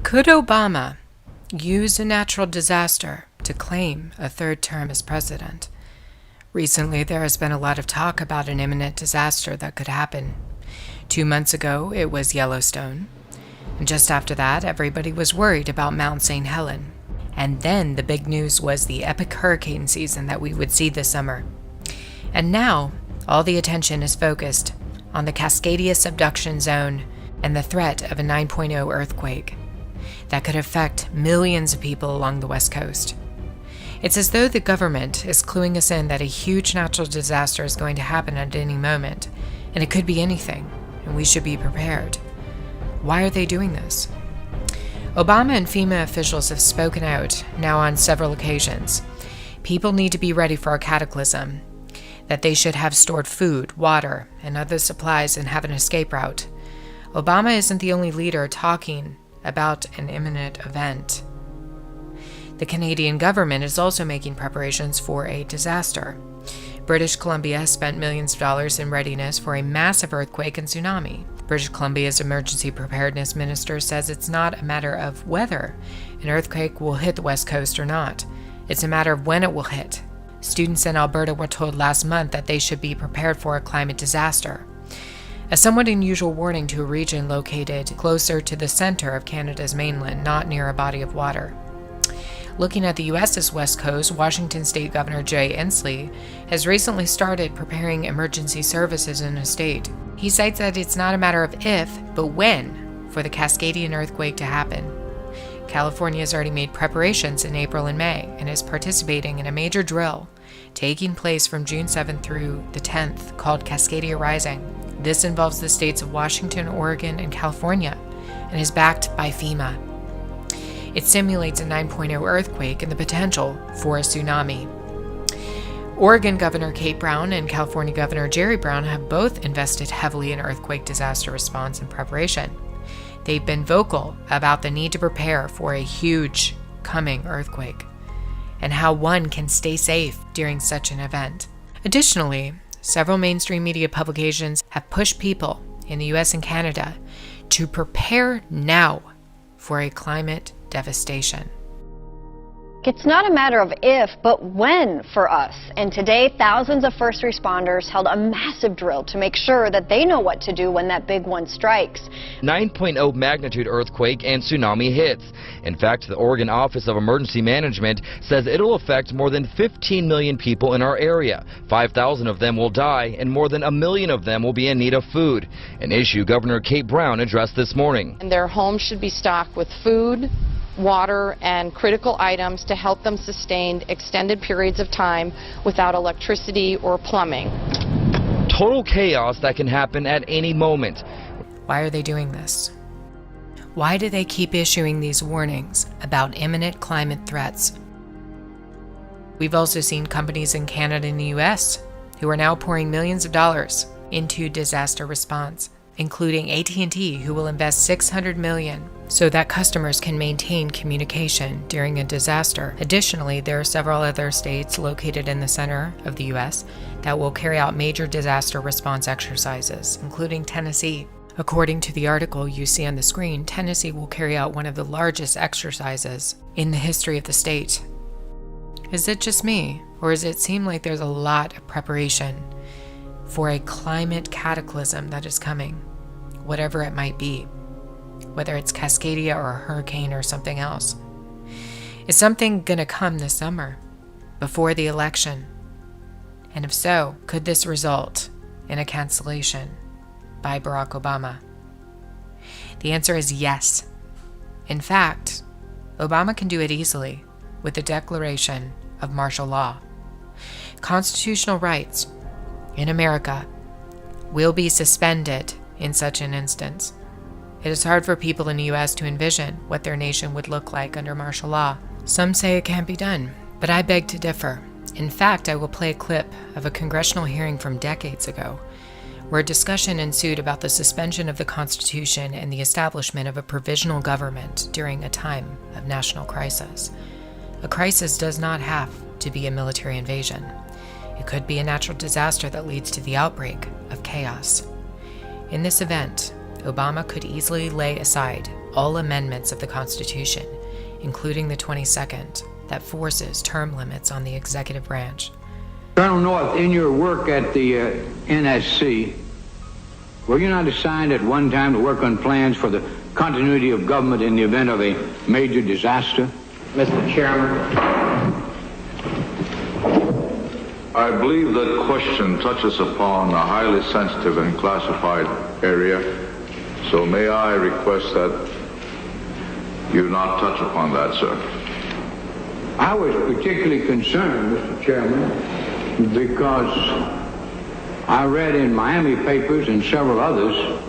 Could Obama use a natural disaster to claim a third term as president? Recently, there has been a lot of talk about an imminent disaster that could happen. 2 months ago, it was Yellowstone. And just after that, everybody was worried about Mount St. Helens. And then the big news was the epic hurricane season that we would see this summer. And now, all the attention is focused on the Cascadia subduction zone and the threat of a 9.0 earthquake that could affect millions of people along the West Coast. It's as though the government is cluing us in that a huge natural disaster is going to happen at any moment, and it could be anything, and we should be prepared. Why are they doing this? Obama and FEMA officials have spoken out now on several occasions. People need to be ready for a cataclysm, that they should have stored food, water, and other supplies and have an escape route. Obama isn't the only leader talking about an imminent event. The Canadian government is also making preparations for a disaster. British Columbia has spent millions of dollars in readiness for a massive earthquake and tsunami. British Columbia's emergency preparedness minister says it's not a matter of whether an earthquake will hit the West Coast or not. It's a matter of when it will hit. Students in Alberta were told last month that they should be prepared for a climate disaster. A somewhat unusual warning to a region located closer to the center of Canada's mainland, not near a body of water. Looking at the U.S.'s West Coast, Washington State Governor Jay Inslee has recently started preparing emergency services in his state. He cites that it's not a matter of if, but when, for the Cascadian earthquake to happen. California has already made preparations in April and May and is participating in a major drill taking place from June 7th through the 10th called Cascadia Rising. This involves the states of Washington, Oregon, and California and is backed by FEMA. It simulates a 9.0 earthquake and the potential for a tsunami. Oregon Governor Kate Brown and California Governor Jerry Brown have both invested heavily in earthquake disaster response and preparation. They've been vocal about the need to prepare for a huge coming earthquake and how one can stay safe during such an event. Additionally, several mainstream media publications have pushed people in the US and Canada to prepare now for a climate devastation. It's not a matter of if, but when for us. And today, thousands of first responders held a massive drill to make sure that they know what to do when that big one strikes. 9.0 magnitude earthquake and tsunami hits. In fact, the Oregon Office of Emergency Management says it'll affect more than 15 million people in our area. 5,000 of them will die, and more than 1 million of them will be in need of food, an issue Governor Kate Brown addressed this morning. And their homes should be stocked with food, water, and critical items to help them sustain extended periods of time without electricity or plumbing. Total chaos that can happen at any moment. Why are they doing this? Why do they keep issuing these warnings about imminent climate threats? We've also seen companies in Canada and the US who are now pouring millions of dollars into disaster response, including AT&T, who will invest $600 million so that customers can maintain communication during a disaster. Additionally, there are several other states located in the center of the U.S. that will carry out major disaster response exercises, including Tennessee. According to the article you see on the screen, Tennessee will carry out one of the largest exercises in the history of the state. Is it just me, or does it seem like there's a lot of preparation for a climate cataclysm that is coming, whatever it might be, whether it's Cascadia or a hurricane or something else? Is something going to come this summer, before the election? And if so, could this result in a cancellation by Barack Obama? The answer is yes. In fact, Obama can do it easily with the declaration of martial law. Constitutional rights in America will be suspended in such an instance. It is hard for people in the U.S. to envision what their nation would look like under martial law. Some say it can't be done, but I beg to differ. In fact, I will play a clip of a congressional hearing from decades ago, where a discussion ensued about the suspension of the Constitution and the establishment of a provisional government during a time of national crisis. A crisis does not have to be a military invasion. It could be a natural disaster that leads to the outbreak of chaos. In this event, Obama could easily lay aside all amendments of the Constitution, including the 22nd, that forces term limits on the executive branch. Colonel North, in your work at the NSC, were you not assigned at one time to work on plans for the continuity of government in the event of a major disaster? Mr. Chairman. I believe that question touches upon a highly sensitive and classified area, so may I request that you not touch upon that, sir. I was particularly concerned, Mr. Chairman, because I read in Miami papers and several others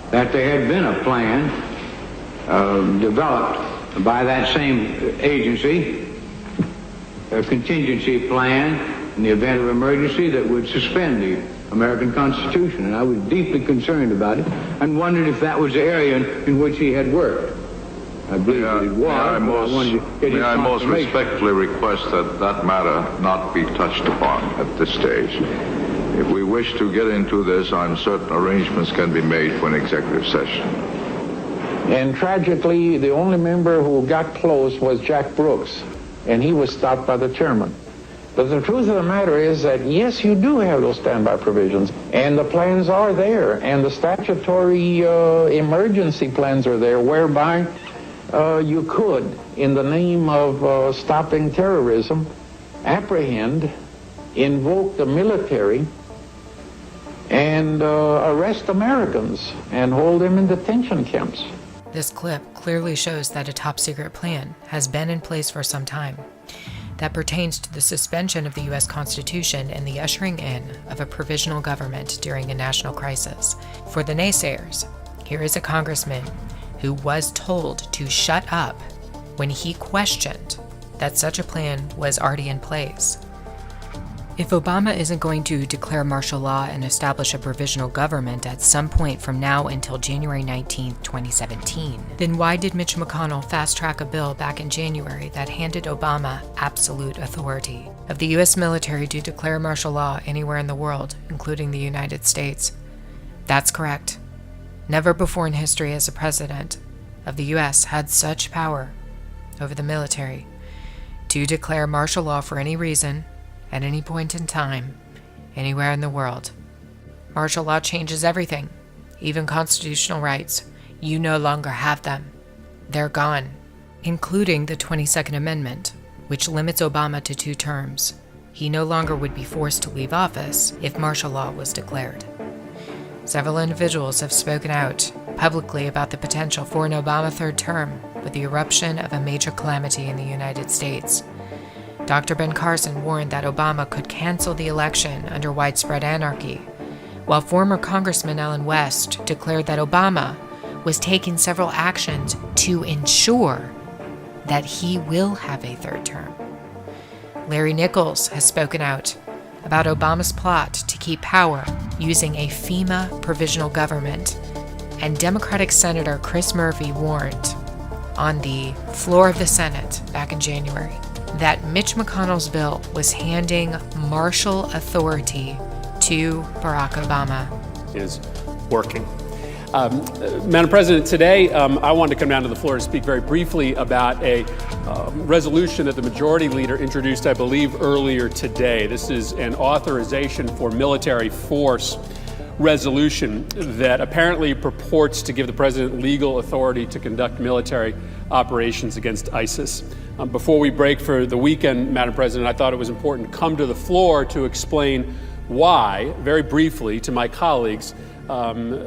that there had been a plan developed by that same agency, a contingency plan in the event of emergency that would suspend the American Constitution. And I was deeply concerned about it and wondered if that was the area in which he had worked. I believe that it was. May I most respectfully request that that matter not be touched upon at this stage. If we wish to get into this, I'm certain arrangements can be made for an executive session. And tragically, the only member who got close was Jack Brooks, and he was stopped by the chairman. But the truth of the matter is that, yes, you do have those standby provisions, and the plans are there, and the statutory emergency plans are there, whereby you could, in the name of stopping terrorism, apprehend, invoke the military, and arrest Americans and hold them in detention camps. This clip clearly shows that a top-secret plan has been in place for some time that pertains to the suspension of the U.S. Constitution and the ushering in of a provisional government during a national crisis. For the naysayers, here is a congressman who was told to shut up when he questioned that such a plan was already in place. If Obama isn't going to declare martial law and establish a provisional government at some point from now until January 19, 2017, then why did Mitch McConnell fast-track a bill back in January that handed Obama absolute authority of the U.S. military to declare martial law anywhere in the world, including the United States? That's correct. Never before in history has a president of the U.S. had such power over the military to declare martial law for any reason, at any point in time, anywhere in the world. Martial law changes everything, even constitutional rights. You no longer have them. They're gone, including the 22nd Amendment, which limits Obama to 2 terms. He no longer would be forced to leave office if martial law was declared. Several individuals have spoken out publicly about the potential for an Obama 3rd term with the eruption of a major calamity in the United States. Dr. Ben Carson warned that Obama could cancel the election under widespread anarchy, while former Congressman Allen West declared that Obama was taking several actions to ensure that he will have a 3rd term. Larry Nichols has spoken out about Obama's plot to keep power using a FEMA provisional government, and Democratic Senator Chris Murphy warned on the floor of the Senate back in January that Mitch McConnell's bill was handing martial authority to Barack Obama. Is working. Madam President, today I wanted to come down to the floor to speak very briefly about a resolution that the majority leader introduced, I believe, earlier today. This is an authorization for military force resolution that apparently purports to give the president legal authority to conduct military operations against ISIS. Before we break for the weekend, Madam President, I thought it was important to come to the floor to explain why, very briefly, to my colleagues, to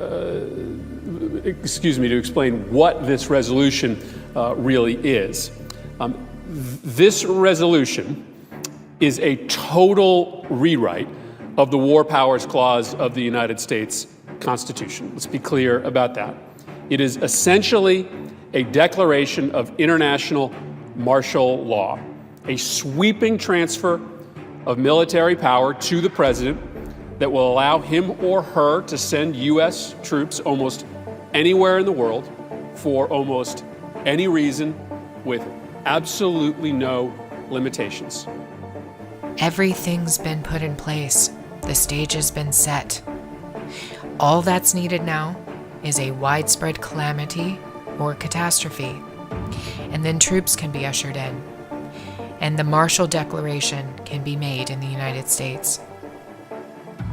explain what this resolution really is. This resolution is a total rewrite of the War Powers Clause of the United States Constitution. Let's be clear about that. It is essentially a declaration of international martial law, a sweeping transfer of military power to the president that will allow him or her to send U.S. troops almost anywhere in the world for almost any reason with absolutely no limitations. Everything's been put in place. The stage has been set. All that's needed now is a widespread calamity or catastrophe. And then troops can be ushered in. And the Marshall Declaration can be made in the United States.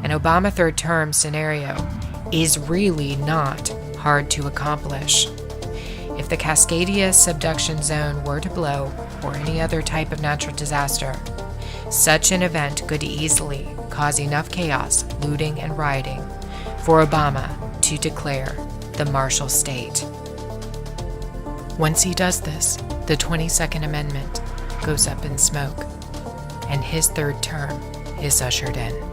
An Obama third term scenario is really not hard to accomplish. If the Cascadia subduction zone were to blow, or any other type of natural disaster, such an event could easily cause enough chaos, looting, and rioting for Obama to declare the Marshall State. Once he does this, the 22nd Amendment goes up in smoke, and his third term is ushered in.